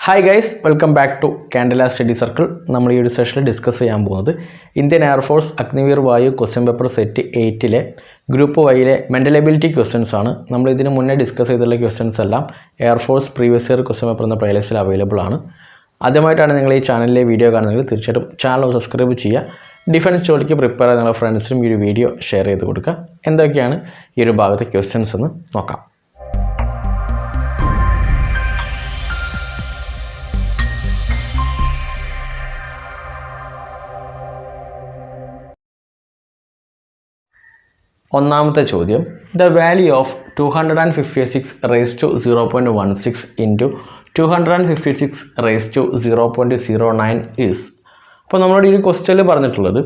Hi guys, welcome back to Candela Study Circle. നമ്മൾ ഈ ഒരു സെഷനിൽ ഡിസ്കസ് ചെയ്യാൻ പോകുന്നത് Indian air force Agniveer Vayu question paper set 8 group വൈയിലെ മെൻ്റൽ എബിലിറ്റി ക്വസ്റ്റ്യൻസ് ആണ്. നമ്മൾ ഇതിന് മുന്നേ ഡിസ്കസ് ചെയ്തിട്ടുള്ള ക്വസ്റ്റ്യൻസ് എല്ലാം air force previous year question paper എന്ന പ്ലേലിസ്റ്റിൽ അവൈലബിൾ ആണ്. ആദ്യമായിട്ടാണ് നിങ്ങൾ ഈ ചാനലിലെ വീഡിയോ കാണുന്നതെങ്കിൽ തീർച്ചയായിട്ടും ചാനൽ സബ്സ്ക്രൈബ് ചെയ്യുക. ഡിഫൻസ് ജോലിക്ക് പ്രിപ്പയർ ആയ നിങ്ങളുടെ ഫ്രണ്ട്സിനും ഈ ഒരു വീഡിയോ ഷെയർ ചെയ്ത് കൊടുക്കുക. എന്തൊക്കെയാണ് ഈ ഒരു ഭാഗത്തെ ക്വസ്റ്റ്യൻസ് എന്ന് നോക്കാം. ഒന്നാമത്തെ ചോദ്യം, the value of 256 raise to 0.16 into 256 raise to 0.09 is. അപ്പോൾ നമ്മളോട് ഈ ഒരു ക്വസ്റ്റ്യനിൽ പറഞ്ഞിട്ടുള്ളത്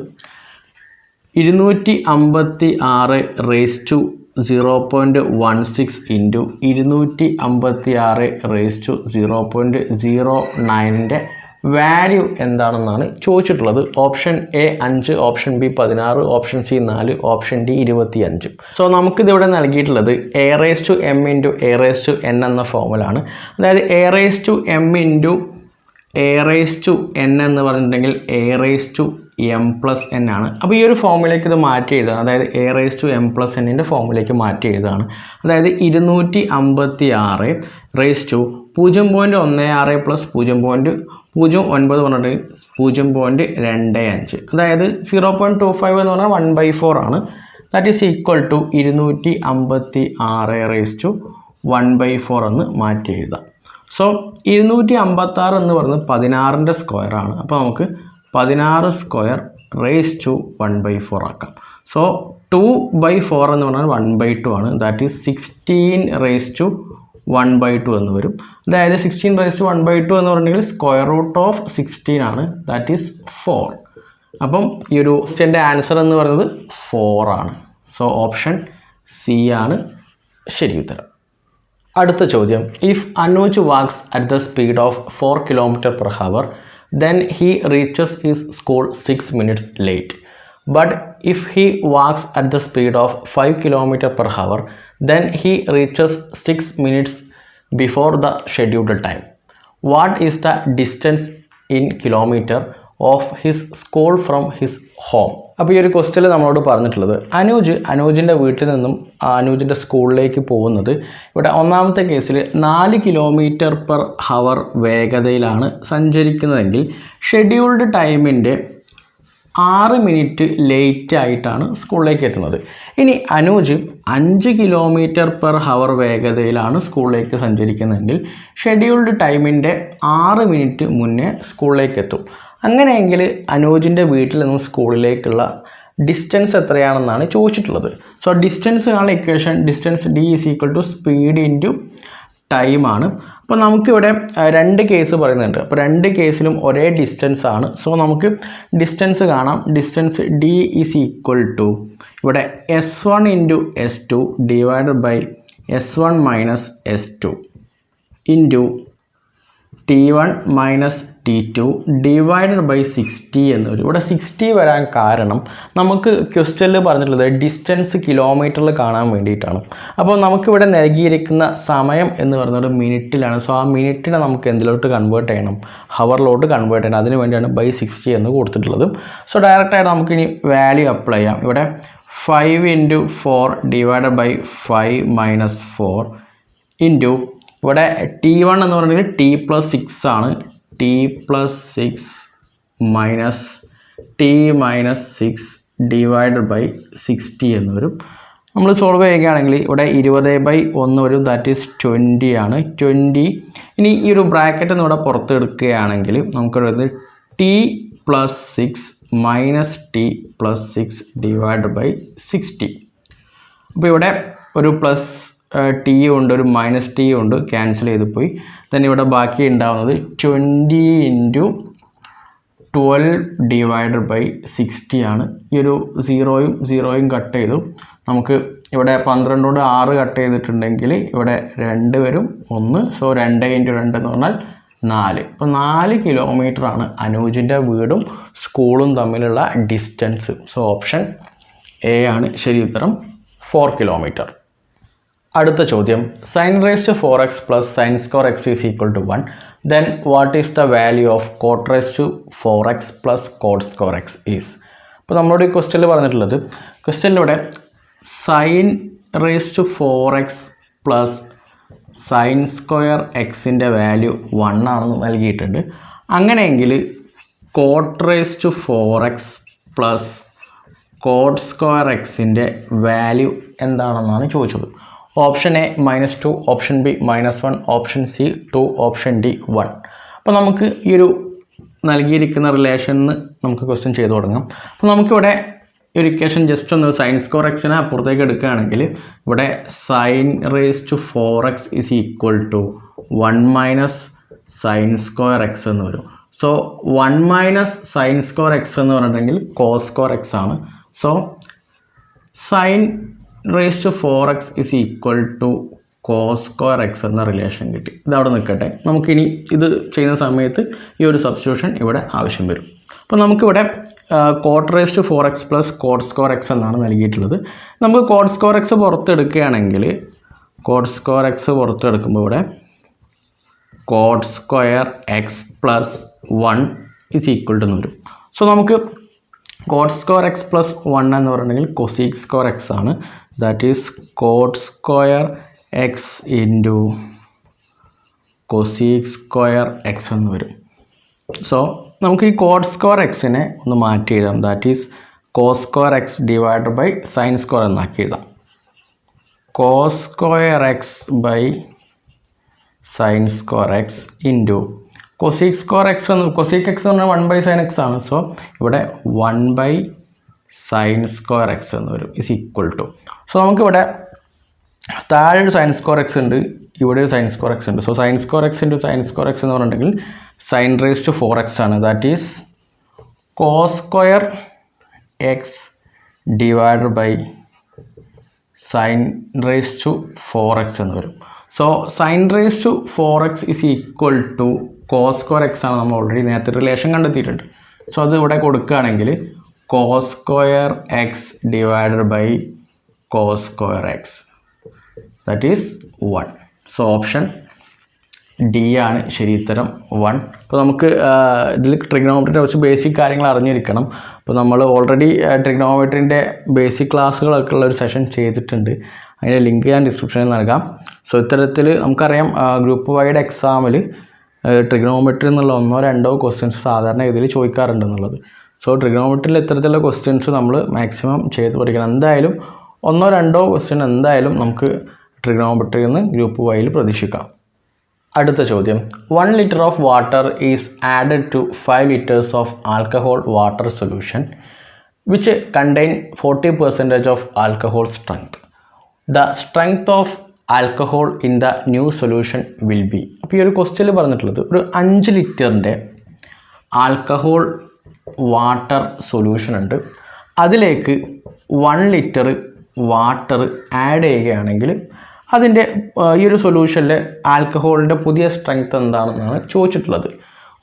256 raise to 0.16 into 256 raise to 0.09ൻ്റെ വാല്യൂ എന്താണെന്നാണ് ചോദിച്ചിട്ടുള്ളത്. Option A 5, option B 16, option C 4, option D 25. So നമുക്കിതിവിടെ നൽകിയിട്ടുള്ളത് a raise to m into a raise to n എന്ന ഫോമുലാണ്. അതായത് a raise to m into a raise to N എന്ന് പറഞ്ഞിട്ടുണ്ടെങ്കിൽ a raise to m plus n ആണ്. അപ്പോൾ ഈ ഒരു ഫോമിലേക്ക് ഇത് മാറ്റി എഴുതുക. അതായത് a raise to m plus എന്നിൻ്റെ ഫോമിലേക്ക് മാറ്റി എഴുതുകയാണ്. അതായത് 256 റേസ് ടു 0.16 പ്ലസ് 0.09 പറഞ്ഞിട്ട് 0.25. അതായത് 0.25 എന്ന് പറഞ്ഞാൽ 1/4 ആണ്. That is equal to 256 raise to 1/4 എന്ന് മാറ്റി എഴുതാം. സോ 256 എന്ന് പറയുന്നത് 16ൻ്റെ സ്ക്വയറാണ്. അപ്പോൾ നമുക്ക് 16 സ്ക്വയർ റേസ് ടു 1/4 ആക്കാം. സോ 2/4 എന്ന് പറഞ്ഞാൽ 1/2 ആണ്. ദാറ്റ് ഈസ് 16 റേസ് ടു 1/2 എന്ന് വരും. അതായത് 16 റേസ് ടു 1/2 എന്ന് പറഞ്ഞിട്ടുണ്ടെങ്കിൽ സ്ക്വയർ റൂട്ട് ഓഫ് 16 ആണ്. That is 4. അപ്പം ഈ ഒരു ക്വസ്റ്റ്യൻ്റെ ആൻസർ എന്ന് പറയുന്നത് 4 ആണ്. സോ ഓപ്ഷൻ സി ആണ് ശരി ഉത്തരം. അടുത്ത ചോദ്യം, if Anuj walks at the speed of 4 km/h then he reaches his school 6 minutes late. But if he walks at the speed of 5 km/h then he reaches 6 minutes before the scheduled time. What is the distance in kilometer of his school from his home? അപ്പോൾ ഈ ഒരു ക്വസ്റ്റ്യനിൽ നമ്മളോട് പറഞ്ഞിട്ടുള്ളത് അനൂജിൻ്റെ വീട്ടിൽ നിന്നും അനൂജിൻ്റെ സ്കൂളിലേക്ക് പോകുന്നത് ഇവിടെ ഒന്നാമത്തെ കേസിൽ 4 km/h വേഗതയിലാണ് സഞ്ചരിക്കുന്നതെങ്കിൽ ഷെഡ്യൂൾഡ് ടൈമിൻ്റെ 6 മിനിറ്റ് ലേറ്റ് ആയിട്ടാണ് സ്കൂളിലേക്ക് എത്തുന്നത്. ഇനി അനൂജ് 5 km/h വേഗതയിലാണ് സ്കൂളിലേക്ക് സഞ്ചരിക്കുന്നതെങ്കിൽ ഷെഡ്യൂൾഡ് ടൈമിൻ്റെ 6 മിനിറ്റ് മുന്നേ സ്കൂളിലേക്ക് എത്തും. അങ്ങനെയെങ്കിൽ അനൂജിൻ്റെ വീട്ടിൽ നിന്നും സ്കൂളിലേക്കുള്ള ഡിസ്റ്റൻസ് എത്രയാണെന്നാണ് ചോദിച്ചിട്ടുള്ളത്. സോ ഡിസ്റ്റൻസ് കാണുന്ന equation distance D is equal to speed into ടൈമാണ്. അപ്പോൾ നമുക്കിവിടെ 2 കേസ് പറയുന്നുണ്ട്. അപ്പോൾ 2 കേസിലും ഒരേ ഡിസ്റ്റൻസ് ആണ്. സോ നമുക്ക് ഡിസ്റ്റൻസ് കാണാം. Distance D is equal to ഇവിടെ S1 into S2 divided by S1 minus S2 into T1 minus T2 divided by 60 എന്ന് വരും. ഇവിടെ 60 വരാൻ കാരണം നമുക്ക് ക്വസ്റ്റ്യനിൽ പറഞ്ഞിട്ടുള്ളത് ഡിസ്റ്റൻസ് കിലോമീറ്ററിൽ കാണാൻ വേണ്ടിയിട്ടാണ്. അപ്പോൾ നമുക്കിവിടെ നൽകിയിരിക്കുന്ന സമയം എന്ന് പറയുന്നത് മിനിറ്റിലാണ്. സോ ആ മിനിറ്റിനെ നമുക്ക് എന്തിലോട്ട് കൺവേർട്ട് ചെയ്യണം? ഹവറിലോട്ട് കൺവേർട്ട് ചെയ്യണം. അതിന് വേണ്ടിയാണ് ബൈ 60 എന്ന് കൊടുത്തിട്ടുള്ളത്. സോ ഡയറക്റ്റായിട്ട് നമുക്കിനി വാല്യൂ അപ്ലൈ ചെയ്യാം. ഇവിടെ 5 into 4 divided by 5 minus 4 into ഇവിടെ T1 എന്ന് പറഞ്ഞാൽ T+6 ആണ്. T+6 minus T-6 divided by 60 എന്ന് വരും. നമ്മൾ സോൾവ് ചെയ്യുകയാണെങ്കിൽ ഇവിടെ 20/1 വരും. ദാറ്റ് ഈസ് 20 ആണ്. 20 ഇനി ഈ ഒരു ബ്രാക്കറ്റ് ഇവിടെ പുറത്തെടുക്കുകയാണെങ്കിൽ നമുക്ക് വരുന്നത് T+6 minus T+6 divided by 60. അപ്പോൾ ഇവിടെ ഒരു പ്ലസ് ടി ഉണ്ട്, ഒരു മൈനസ് ടി ഉണ്ട്, ക്യാൻസൽ ചെയ്ത് പോയി. then ഇവിടെ ബാക്കി ഉണ്ടാവുന്നത് 20 ഇൻറ്റു 12 ഡിവൈഡഡ് ബൈ 60 ആണ്. ഈ ഒരു 0യും കട്ട് ചെയ്തു. നമുക്ക് ഇവിടെ 12 കൊണ്ട് 6 കട്ട് ചെയ്തിട്ടുണ്ടെങ്കിൽ ഇവിടെ 2 വരും, 1. സോ 2 ഇൻറ്റു 2 എന്ന് പറഞ്ഞാൽ 4. അപ്പോൾ 4 കിലോമീറ്ററാണ് അനൂജിൻ്റെ വീടും സ്കൂളും തമ്മിലുള്ള ഡിസ്റ്റൻസ്. സോ ഓപ്ഷൻ എ ആണ് ശരി ഉത്തരം, 4 കിലോമീറ്റർ. അടുത്ത ചോദ്യം sin raised to 4x plus sin square x is equal to 1. Then what is the value of cot raised to 4x plus cot square x is? അപ്പോൾ നമ്മളോട് ഈ ക്വസ്റ്റ്യനിൽ പറഞ്ഞിട്ടുള്ളത് ക്വസ്റ്റ്യനിലൂടെ sin raised to 4x plus sin square എക്സിൻ്റെ value 1 ആണെന്ന് നൽകിയിട്ടുണ്ട്. അങ്ങനെയെങ്കിൽ cot raised to 4x plus cot square എക്സിൻ്റെ വാല്യൂ എന്താണെന്നാണ് ചോദിച്ചത്. Option A -2, option B -1, option C 2, option D 1. അപ്പോൾ നമുക്ക് ഈ ഒരു നൽകിയിരിക്കുന്ന റിലേഷനിൽ നമുക്ക് ക്വസ്റ്റ്യൻ ചെയ്തു തുടങ്ങാം. അപ്പോൾ നമുക്കിവിടെ ഒരു ഇക്വേഷൻ ജസ്റ്റ് ഒന്ന് സൈൻ സ്ക്വയർ എക്സിനെ അപ്പുറത്തേക്ക് എടുക്കുകയാണെങ്കിൽ ഇവിടെ sin raised to 4x is equal to 1 minus sin square x എന്ന് വരും. So 1 minus sin square x എന്ന് പറഞ്ഞിട്ടുണ്ടെങ്കിൽ cos square x ആണ്. So sin raised to 4x is equal to cos square x എന്ന relation കിട്ടി. ഇതവിടെ നിൽക്കട്ടെ. നമുക്കിനി ഇത് ചെയ്യുന്ന സമയത്ത് ഈ ഒരു സബ്സ്റ്റിറ്റ്യൂഷൻ ഇവിടെ ആവശ്യം വരും. അപ്പോൾ നമുക്കിവിടെ cot raised to 4x plus cot square x എന്നാണ് നൽകിയിട്ടുള്ളത്. നമുക്ക് cot square x പുറത്തെടുക്കുകയാണെങ്കിൽ cot square x പുറത്തെടുക്കുമ്പോൾ ഇവിടെ cot square x plus 1 is equal to എന്ന് വരും. സോ നമുക്ക് cot square x plus 1 എന്ന് പറഞ്ഞിട്ടുണ്ടെങ്കിൽ cosec square x ആണ്. That is cot square x into cosec square x എന്ന് വരും. സോ നമുക്ക് ഈ cot square എക്സിനെ ഒന്ന് മാറ്റി എഴുതാം. That is cos square x divide by sin square എന്നാക്കി എഴുതാം. cos square x by sin square x into cosec square x എന്ന് cosec x എന്ന് പറഞ്ഞാൽ 1 ബൈ sin x ആണ്. സോ ഇവിടെ 1 ബൈ sin square x എന്ന് വരും ഇസ് ഈക്വൽ ടു. സോ നമുക്കിവിടെ താഴെ ഒരു sin square x ഉണ്ട്, ഇവിടെ ഒരു sin square x ഉണ്ട്. So sin square x into sin square x എന്ന് പറഞ്ഞിട്ടുണ്ടെങ്കിൽ sin raised to 4x ആണ്. That is cos square x divide by sin raised to 4x എന്ന് വരും. So sin raised to 4x is equal to cos square x ആണ്. നമ്മൾ already നേരത്തെ relation കണ്ടെത്തിയിട്ടുണ്ട്. So അത് ഇവിടെ കൊടുക്കുകയാണെങ്കിൽ cos square x divide by cos square x that is 1. So option D ആണ് ശരി ഉത്തരം 1. അപ്പോൾ നമുക്ക് ഇതിൽ ട്രിഗ്നോമെട്രിയുടെ കുറച്ച് ബേസിക് കാര്യങ്ങൾ അറിഞ്ഞിരിക്കണം. അപ്പോൾ നമ്മൾ ഓൾറെഡി ട്രിഗ്നോമെട്രിൻ്റെ ബേസിക് ക്ലാസ്സുകളൊക്കെ ഉള്ള ഒരു സെഷൻ ചെയ്തിട്ടുണ്ട്. അതിൻ്റെ ലിങ്ക് ഞാൻ ഡിസ്ക്രിപ്ഷനിൽ നൽകാം. സോ ഇത്തരത്തിൽ നമുക്കറിയാം ഗ്രൂപ്പ് വൈഡ് എക്സാമിൽ ട്രിഗ്നോമെട്രി എന്നുള്ള 1-2 ക്വസ്റ്റ്യൻസ് സാധാരണ ഇതിൽ ചോദിക്കാറുണ്ടെന്നുള്ളത്. സോ ട്രിഗ്നോമെട്രിയിൽ ഇത്തരത്തിലുള്ള ക്വസ്റ്റ്യൻസ് നമ്മൾ മാക്സിമം ചെയ്ത് പഠിക്കണം. എന്തായാലും 1-2 ക്വസ്റ്റ്യൻ എന്തായാലും നമുക്ക് ട്രിഗ്നോമെട്രിയിൽ നിന്ന് ഗ്രൂപ്പ് വൈയിൽ പ്രതീക്ഷിക്കാം. അടുത്ത ചോദ്യം 1 liter of water is added to 5 liters of alcohol water solution which contain 40% of alcohol strength. The strength of alcohol in the new solution will be. അപ്പോൾ ഈ ഒരു ക്വസ്റ്റ്യനിൽ പറഞ്ഞിട്ടുള്ളത് ഒരു 5 ലിറ്ററിൻ്റെ ആൽക്കഹോൾ വാട്ടർ സൊല്യൂഷൻ ഉണ്ട്. അതിലേക്ക് 1 ലിറ്റർ വാട്ടർ ആഡ് ചെയ്യുകയാണെങ്കിൽ അതിൻ്റെ ഈ ഒരു സൊല്യൂഷനിലെ ആൽക്കഹോളിൻ്റെ പുതിയ സ്ട്രെങ്ത് എന്താണെന്നാണ് ചോദിച്ചിട്ടുള്ളത്.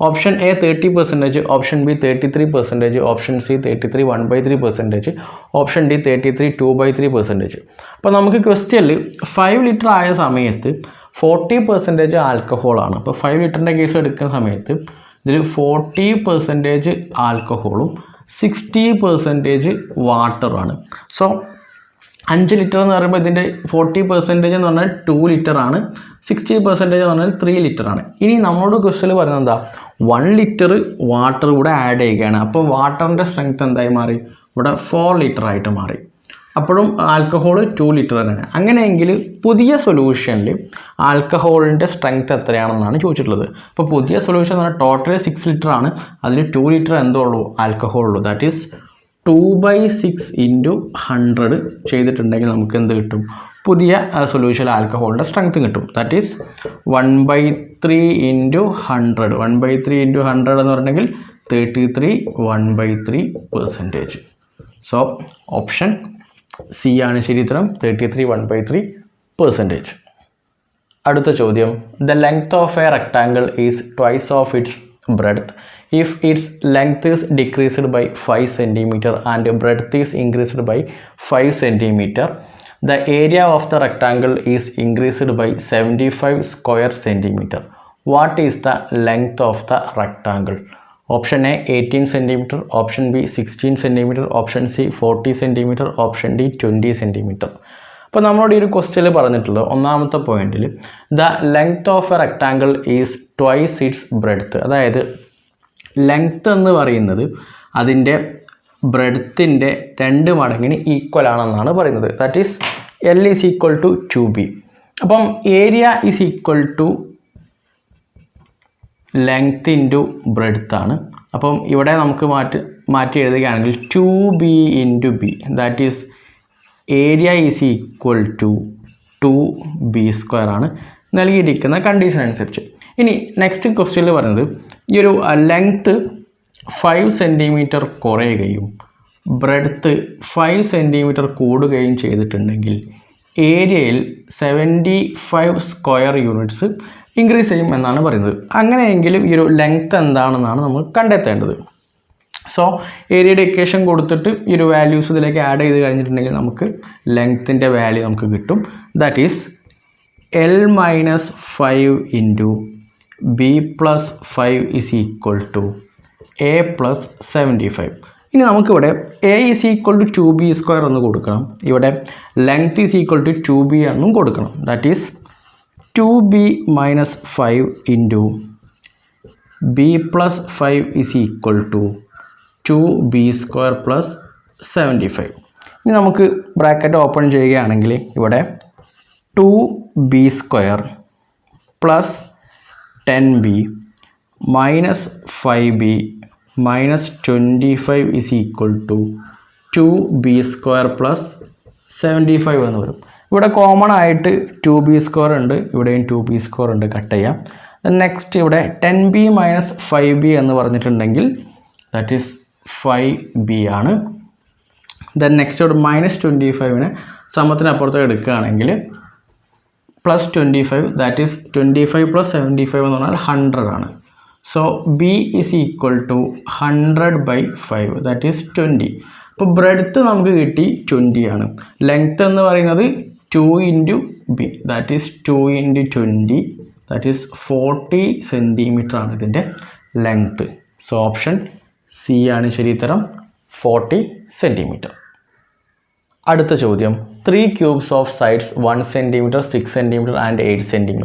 Option A 30%, option B 33%, option C 33 1/3%, option D 33 2/3%. അപ്പോൾ നമുക്ക് ക്വസ്റ്റ്യനിൽ 5 ലിറ്റർ ആയ സമയത്ത് 40% ആൽക്കഹോളാണ്. അപ്പോൾ 5 ലിറ്ററിൻ്റെ കേസ് എടുക്കുന്ന സമയത്ത് ഇതിൽ 40% ആൽക്കഹോളും 60% വാട്ടറുമാണ്. സോ 5 ലിറ്റർ എന്ന് പറയുമ്പോൾ ഇതിൻ്റെ 40% എന്ന് പറഞ്ഞാൽ 2 ലിറ്റർ ആണ്, 60% എന്ന് പറഞ്ഞാൽ 3 ലിറ്റർ ആണ്. ഇനി നമ്മളോട് ക്വസ്റ്റ്യനിൽ പറയുന്നത് എന്താ 1 ലിറ്റർ വാട്ടർ കൂടെ ആഡ് ചെയ്യുകയാണ്. അപ്പോൾ വാട്ടറിൻ്റെ സ്ട്രെങ്ത് എന്തായി മാറി? ഇവിടെ 4 ലിറ്റർ ആയിട്ട് മാറി. അപ്പോഴും ആൽക്കഹോൾ 2 ലിറ്റർ തന്നെയാണ്. അങ്ങനെയെങ്കിൽ പുതിയ സൊല്യൂഷനിൽ ആൽക്കഹോളിൻ്റെ സ്ട്രെങ്ത് എത്രയാണെന്നാണ് ചോദിച്ചിട്ടുള്ളത്. അപ്പോൾ പുതിയ സൊല്യൂഷൻ എന്ന് പറഞ്ഞാൽ ടോട്ടൽ 6 ലിറ്റർ ആണ്, അതിൽ 2 ലിറ്റർ എന്തോ ഉള്ളൂ ആൽക്കഹോൾ ഉള്ളൂ. ദാറ്റ് ഈസ് 2/6 × 100 ചെയ്തിട്ടുണ്ടെങ്കിൽ നമുക്ക് എന്ത് കിട്ടും? പുതിയ സൊല്യൂഷൻ ആൽക്കഹോളിൻ്റെ സ്ട്രെങ്ത് കിട്ടും. That is 1/3 × 100. 1/3 × 100 എന്ന് പറഞ്ഞെങ്കിൽ 33 1/3%. സോ ഓപ്ഷൻ സി ആണ് ശരി ഉത്തരം, 33 1/3%. അടുത്ത ചോദ്യം the length of a rectangle is twice of its breadth if its length is decreased by 5 cm and breadth is increased by 5 cm. The area of the rectangle is increased by 75 square centimeter. What is the length of the rectangle? Option A 18 centimeter, option B 16 centimeter, option C 40 centimeter, option D 20 centimeter. അപ്പോൾ നമ്മളോട് ഈ ഒരു ക്വസ്റ്റ്യനിൽ പറഞ്ഞിട്ടുള്ളത് ഒന്നാമത്തെ പോയിന്റിൽ the length of a rectangle is twice its breadth. അതായത് length എന്ന് പറയുന്നത് അതിൻ്റെ ബ്രെഡ്ത്തിൻ്റെ 2 മടങ്ങിന് ഈക്വൽ ആണെന്നാണ് പറയുന്നത്. That is L is equal to 2B. അപ്പം area is equal to length into breadth ആണ്. അപ്പം ഇവിടെ നമുക്ക് മാറ്റി എഴുതുകയാണെങ്കിൽ 2B into B, that is area is equal to 2B² ആണ് നൽകിയിരിക്കുന്ന കണ്ടീഷൻ അനുസരിച്ച്. ഇനി നെക്സ്റ്റ് ക്വസ്റ്റ്യനിൽ പറയുന്നത് ഈ ഒരു ലെങ്ത്ത് 5 സെൻറ്റിമീറ്റർ കുറയുകയും ബ്രെഡ്ത്ത് 5 സെൻറ്റിമീറ്റർ കൂടുകയും ചെയ്തിട്ടുണ്ടെങ്കിൽ ഏരിയയിൽ 75 സ്ക്വയർ യൂണിറ്റ്സ് ഇൻക്രീസ് ചെയ്യും എന്നാണ് പറയുന്നത്. അങ്ങനെയെങ്കിലും ഈ ഒരു ലെങ്ത്ത് എന്താണെന്നാണ് നമ്മൾ കണ്ടെത്തേണ്ടത്. സോ ഏരിയയുടെ ഇക്വേഷൻ കൊടുത്തിട്ട് ഈ ഒരു വാല്യൂസ് ഇതിലേക്ക് ആഡ് ചെയ്ത് കഴിഞ്ഞിട്ടുണ്ടെങ്കിൽ നമുക്ക് ലെങ്ത്തിൻ്റെ വാല്യൂ നമുക്ക് കിട്ടും. That is L - 5 into B + 5 is equal to A + 75. ഇനി നമുക്കിവിടെ A is equal to 2B² എന്ന് കൊടുക്കണം. ഇവിടെ length is equal to 2B എന്നും കൊടുക്കണം. That is 2B - 5 into B + 5 is equal to 2B² + 75. ഇനി നമുക്ക് ബ്രാക്കറ്റ് ഓപ്പൺ ചെയ്യുകയാണെങ്കിൽ ഇവിടെ 2B² + 10B - 5B - 25 is equal to 2B² + 75 എന്ന് വരും. ഇവിടെ കോമൺ ആയിട്ട് 2B² ഉണ്ട്, ഇവിടെയും 2B² ഉണ്ട്, കട്ട് ചെയ്യാം. നെക്സ്റ്റ് ഇവിടെ 10B - 5B എന്ന് പറഞ്ഞിട്ടുണ്ടെങ്കിൽ ദാറ്റ് ഈസ് 5B ആണ്. ദെൻ നെക്സ്റ്റ് ഇവിടെ -25നെ സമത്തിനപ്പുറത്ത് എടുക്കുകയാണെങ്കിൽ +25, ദാറ്റ് ഈസ് 25 + 75 എന്ന് പറഞ്ഞാൽ 100 ആണ്. So B is equal to 100/5, that is 20. അപ്പോൾ ബ്രെഡ്ത്ത് നമുക്ക് കിട്ടി 20 ആണ്. ലെങ്ത്ത് എന്ന് പറയുന്നത് 2 into B, that is 2 into 20, that is 40 centimetre ആണ് ഇതിൻ്റെ ലെങ്ത്ത്. സോ ഓപ്ഷൻ C ആണ് ശരിയുത്തരം, 40 സെൻറ്റിമീറ്റർ. അടുത്ത ചോദ്യം, 3 cubes of sides 1 cm, 6 cm and 8 cm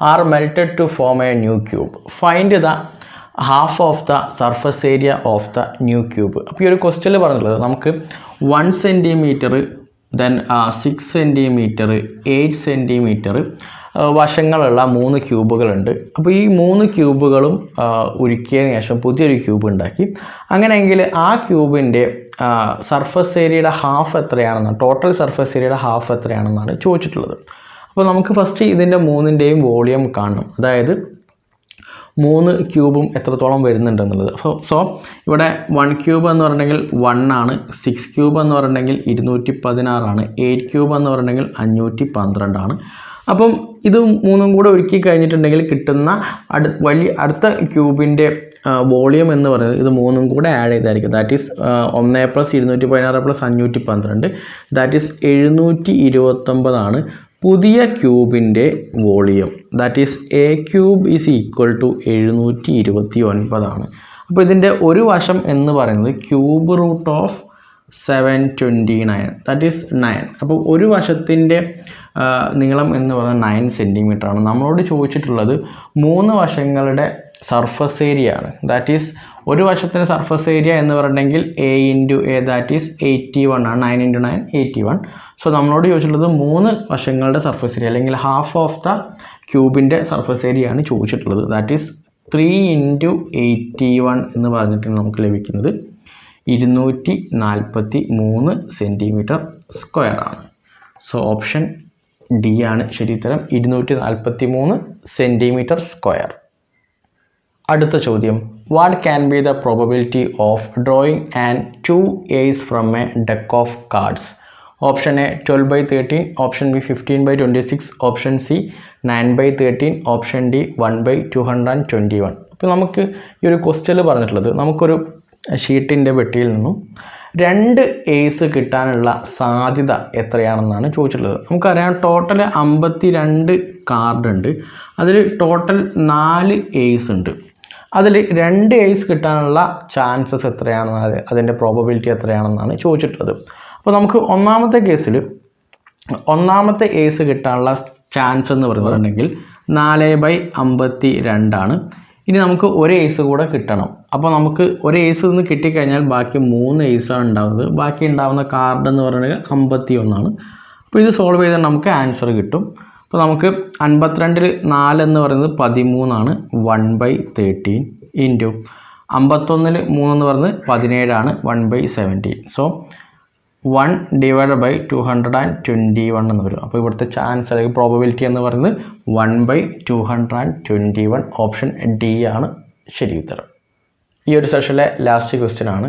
are melted to form a new cube. Find the half of the surface area of the new cube. അപ്പോൾ ഈ ഒരു ക്വസ്റ്റ്യനിൽ പറഞ്ഞിട്ടുള്ളത് നമുക്ക് 1 cm, ദെൻ 6 cm, 8 cm വശങ്ങളുള്ള 3 ക്യൂബുകളുണ്ട്. അപ്പോൾ ഈ 3 ക്യൂബുകളും ഉരുക്കിയതിന് ശേഷം പുതിയൊരു ക്യൂബ് ഉണ്ടാക്കി. അങ്ങനെയെങ്കിൽ ആ ക്യൂബിൻ്റെ സർഫസ് ഏരിയയുടെ ഹാഫ് എത്രയാണെന്നാണ്, ടോട്ടൽ സർഫസ് ഏരിയയുടെ ഹാഫ് എത്രയാണെന്നാണ് ചോദിച്ചിട്ടുള്ളത്. അപ്പോൾ നമുക്ക് ഫസ്റ്റ് ഇതിൻ്റെ 3ൻ്റെയും വോളിയം കാണണം, അതായത് 3 ക്യൂബും എത്രത്തോളം വരുന്നുണ്ടെന്നുള്ളത്. സോ ഇവിടെ 1 ക്യൂബ് എന്ന് പറഞ്ഞിട്ടുണ്ടെങ്കിൽ 1 ആണ്, 6 ക്യൂബ് എന്ന് പറഞ്ഞിട്ടുണ്ടെങ്കിൽ 216 ആണ്, 8 ക്യൂബ് എന്ന് പറഞ്ഞിട്ടുണ്ടെങ്കിൽ 512 ആണ്. അപ്പം ഇത് 3ഉം കൂടെ ഒരുക്കി കഴിഞ്ഞിട്ടുണ്ടെങ്കിൽ കിട്ടുന്ന അടുത്ത ക്യൂബിൻ്റെ വോളിയം എന്ന് പറയുന്നത് ഇത് 3ഉം കൂടെ ആഡ് ചെയ്തായിരിക്കും. ദാറ്റ് ഈസ് 1 + 216 + 512, ദാറ്റ് ഈസ് 729 ആണ് പുതിയ ക്യൂബിൻ്റെ volume. That is A cube is equal to 729 ആണ്. അപ്പോൾ ഇതിൻ്റെ ഒരു വശം എന്ന് പറയുന്നത് cube root of 729, that is 9. അപ്പോൾ ഒരു വശത്തിൻ്റെ നീളം എന്ന് പറയുന്നത് 9 സെൻറ്റിമീറ്റർ ആണ്. നമ്മളോട് ചോദിച്ചിട്ടുള്ളത് 3 വശങ്ങളുടെ സർഫസ് ഏരിയ ആണ്. ദാറ്റ് ഈസ് ഒരു വശത്തിൻ്റെ സർഫസ് ഏരിയ എന്ന് പറഞ്ഞിട്ടുണ്ടെങ്കിൽ A into A, that is 81 ആണ്. 9 × 9 81. സോ നമ്മളോട് ചോദിച്ചിട്ടുള്ളത് 3 വശങ്ങളുടെ സർഫസ് ഏരിയ അല്ലെങ്കിൽ ഹാഫ് ഓഫ് ദ ക്യൂബിൻ്റെ സർഫസ് ഏരിയ ആണ് ചോദിച്ചിട്ടുള്ളത്. ദാറ്റ് ഈസ് 3 × 81 എന്ന് പറഞ്ഞിട്ട് നമുക്ക് ലഭിക്കുന്നത് 243 സെൻറ്റിമീറ്റർ സ്ക്വയർ ആണ്. സോ ഓപ്ഷൻ ഡി ആണ് ശരിയുത്തരം, 243 സെൻറ്റിമീറ്റർ സ്ക്വയർ. അടുത്ത ചോദ്യം, what can be the probability of drawing and 2 A's from A deck of cards? Option A 12/13, option B 15/26, option C 9/13, option D 1/221. അപ്പോൾ നമുക്ക് ഈ ഒരു ക്വസ്റ്റ്യനിൽ പറഞ്ഞിട്ടുള്ളത് നമുക്കൊരു ഷീറ്റിൻ്റെ പെട്ടിയിൽ നിന്നും 2 A's കിട്ടാനുള്ള സാധ്യത എത്രയാണെന്നാണ് ചോദിച്ചിട്ടുള്ളത്. നമുക്കറിയാം ടോട്ടൽ 52 കാർഡ് ഉണ്ട്, അതിൽ ടോട്ടൽ 4 A's ഉണ്ട്. അതിൽ 2 A's കിട്ടാനുള്ള ചാൻസസ് എത്രയാണെന്നാണ്, അതിൻ്റെ പ്രോബബിലിറ്റി എത്രയാണെന്നാണ് ചോദിച്ചിട്ടുള്ളത്. അപ്പോൾ നമുക്ക് ഒന്നാമത്തെ കേസിൽ ഒന്നാമത്തെ A's കിട്ടാനുള്ള ചാൻസ് എന്ന് പറയുന്നുണ്ടെങ്കിൽ 4/52 ആണ്. ഇനി നമുക്ക് ഒരു A's കൂടെ കിട്ടണം. അപ്പോൾ നമുക്ക് ഒരു A's നിന്ന് കിട്ടിക്കഴിഞ്ഞാൽ ബാക്കി 3 A's ആണ് ഉണ്ടാവുന്നത്. ബാക്കി ഉണ്ടാവുന്ന കാർഡ് എന്ന് പറയുന്നത് 51 ആണ്. അപ്പോൾ ഇത് സോൾവ് ചെയ്താൽ നമുക്ക് ആൻസർ കിട്ടും. അപ്പോൾ നമുക്ക് 52-ൽ 4 എന്ന് പറയുന്നത് 13 ആണ്, 1/13 ഇൻറ്റു 51-ൽ 3 എന്ന് പറയുന്നത് 17 ആണ്, 1/17. സോ 1/221 എന്ന് വരും. അപ്പോൾ ഇവിടുത്തെ ചാൻസ് അല്ലെങ്കിൽ പ്രോബബിലിറ്റി എന്ന് പറയുന്നത് 1/221. ഓപ്ഷൻ ഡി ആണ് ശരി ഉത്തരം. ഈ ഒരു സെഷനിലെ ലാസ്റ്റ് ക്വസ്റ്റ്യൻ ആണ്.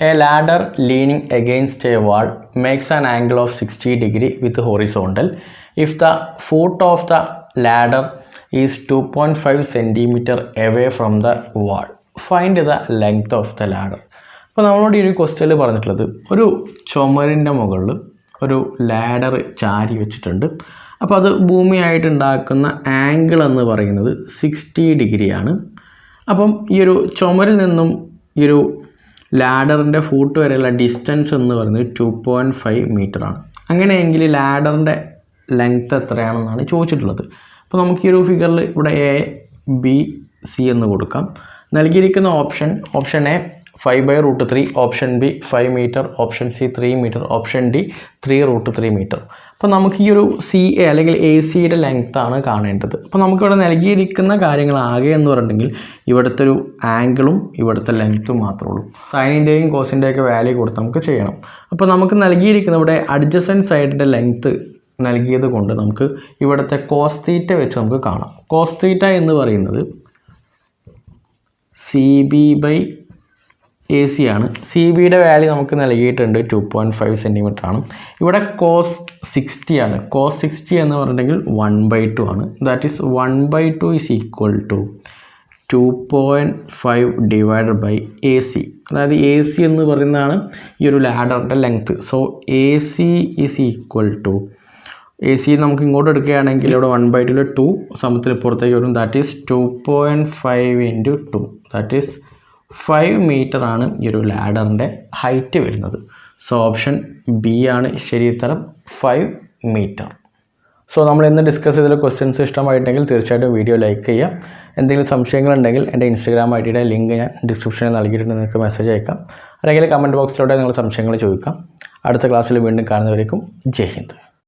A ladder leaning against a wall makes an angle of 60 degree with horizontal if the foot of the ladder is 2.5 centimetre away from the wall. Find the length of the ladder. അപ്പോൾ നമ്മളോട് ഈ ഒരു ക്വസ്റ്റ്യനിൽ പറഞ്ഞിട്ടുള്ളത്, ഒരു ചുമരിൻ്റെ മുകളിൽ ഒരു ladder ചാരി വെച്ചിട്ടുണ്ട്. അപ്പോൾ അത് ഭൂമിയായിട്ട് ഉണ്ടാക്കുന്ന ആംഗിൾ എന്ന് പറയുന്നത് 60 ഡിഗ്രിയാണ്. അപ്പം ഈ ഒരു ചുമരിൽ നിന്നും ഈ ഒരു ലാഡറിൻ്റെ ഫൂട്ട് വരെയുള്ള ഡിസ്റ്റൻസ് എന്ന് പറയുന്നത് 2.5 മീറ്ററാണ്. അങ്ങനെയെങ്കിൽ ലാഡറിൻ്റെ ലെങ്ത്ത് എത്രയാണെന്നാണ് ചോദിച്ചിട്ടുള്ളത്. അപ്പോൾ നമുക്ക് ഈ ഒരു ഫിഗറിൽ ഇവിടെ ABC എന്ന് കൊടുക്കാം. നൽകിയിരിക്കുന്ന option A 5/√3, option B 5 metre, option C 3 metre, option D 3√3 metre. അപ്പോൾ നമുക്ക് ഈ ഒരു CA അല്ലെങ്കിൽ AC-യുടെ ലെങ്ത്താണ് കാണേണ്ടത്. അപ്പോൾ നമുക്കിവിടെ നൽകിയിരിക്കുന്ന കാര്യങ്ങൾ ആകെ എന്ന് പറഞ്ഞിട്ടുണ്ടെങ്കിൽ ഇവിടുത്തെ ഒരു ആംഗിളും ഇവിടുത്തെ ലെങ്ത്തും മാത്രമേ ഉള്ളൂ. സൈനിൻ്റെയും കോസിൻ്റെയൊക്കെ വാല്യൂ കൊടുത്ത് നമുക്ക് ചെയ്യണം. അപ്പോൾ നമുക്ക് നൽകിയിരിക്കുന്ന ഇവിടെ അഡ്ജസൻറ്റ് സൈഡിൻ്റെ ലെങ്ത്ത് നൽകിയത് കൊണ്ട് നമുക്ക് ഇവിടുത്തെ കോസ് തീറ്റ വെച്ച് നമുക്ക് കാണാം. കോസ് തീറ്റ എന്ന് പറയുന്നത് CB/AC ആണ്. CBയുടെ വാല്യൂ നമുക്ക് നൽകിയിട്ടുണ്ട് 2.5 സെൻറ്റിമീറ്റർ ആണ്. ഇവിടെ കോസ് 60 ആണ്. കോസ് 60 എന്ന് പറഞ്ഞിട്ടുണ്ടെങ്കിൽ 1/2 ആണ്. That is 1/2 is equal to 2.5 divided by AC. അതായത് AC എന്ന് പറയുന്നതാണ് ഈ ഒരു ലാഡറിൻ്റെ length. So AC is equal to AC നമുക്ക് ഇങ്ങോട്ട് എടുക്കുകയാണെങ്കിൽ ഇവിടെ 1/2 2 സമത്തിൽ പുറത്തേക്ക് വരും. That is 2.5 into 2, that is 5 metre ആണ് ഈ ഒരു ലാഡറിൻ്റെ ഹൈറ്റ് വരുന്നത്. സോ ഓപ്ഷൻ ബി ആണ് ശരി ഉത്തരം, 5 മീറ്റർ. സോ നമ്മൾ ഇന്ന് ഡിസ്കസ് ചെയ്ത ക്വസ്റ്റ്യൻസ് ഇഷ്ടമായിട്ടുണ്ടെങ്കിൽ തീർച്ചയായിട്ടും വീഡിയോ ലൈക്ക് ചെയ്യുക. എന്തെങ്കിലും സംശയങ്ങളുണ്ടെങ്കിൽ എൻ്റെ ഇൻസ്റ്റാഗ്രാം ID-യുടെ ലിങ്ക് ഞാൻ ഡിസ്ക്രിപ്ഷനിൽ നൽകിയിട്ടുണ്ട്, നിങ്ങൾക്ക് മെസ്സേജ് അയക്കാം. അല്ലെങ്കിൽ കമൻറ്റ് ബോക്സിലൂടെ നിങ്ങൾ സംശയങ്ങൾ ചോദിക്കാം. അടുത്ത ക്ലാസ്സിൽ വീണ്ടും കാണുന്നവരേക്കും ജയ് ഹിന്ദ്.